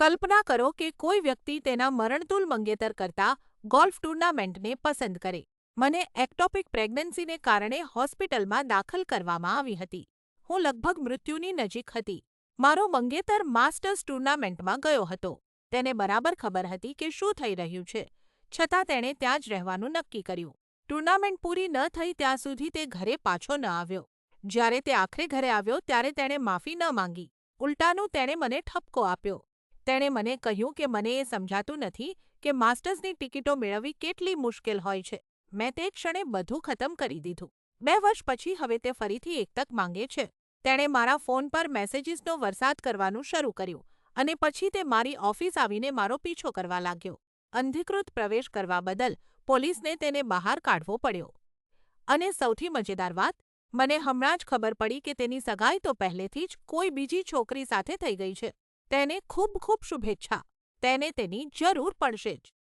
કલ્પના કરો કે કોઈ વ્યક્તિ તેના મરણતુલ મંગેતર કરતાં ગોલ્ફ ટૂર્નામેન્ટને પસંદ કરે. મને એક્ટોપિક પ્રેગ્નન્સીને કારણે હોસ્પિટલમાં દાખલ કરવામાં આવી હતી. હું લગભગ મૃત્યુની નજીક હતી. મારો મંગેતર માસ્ટર્સ ટૂર્નામેન્ટમાં ગયો હતો. તેને બરાબર ખબર હતી કે શું થઈ રહ્યું છે, છતાં તેણે ત્યાં જ રહેવાનું નક્કી કર્યું. ટૂર્નામેન્ટ પૂરી ન થઈ ત્યાં સુધી તે ઘરે પાછો ન આવ્યો. જ્યારે તે આખરે ઘરે આવ્યો ત્યારે તેણે માફી ન માંગી. ઉલટાનું તેણે મને ઠપકો આપ્યો. તેણે મને કહ્યું કે મને એ સમજાતું નથી કે માસ્ટર્સની ટિકિટો મેળવવી કેટલી મુશ્કેલ હોય છે. મેં તે ક્ષણે બધું ખતમ કરી દીધું. 2 વર્ષ પછી હવે તે ફરીથી એક તક માંગે છે. તેણે મારા ફોન પર મેસેજીસનો વરસાદ કરવાનું શરૂ કર્યું અને પછી તે મારી ઓફિસ આવીને મારો પીછો કરવા લાગ્યો. અનધિકૃત પ્રવેશ કરવા બદલ પોલીસને તેને બહાર કાઢવો પડ્યો. અને સૌથી મજેદાર વાત, મને હમણાં જ ખબર પડી કે તેની સગાઈ તો પહેલેથી જ કોઈ બીજી છોકરી સાથે થઈ ગઈ છે. તેને ખૂબ ખૂબ શુભેચ્છા. તેને તેની જરૂર પડશે જ.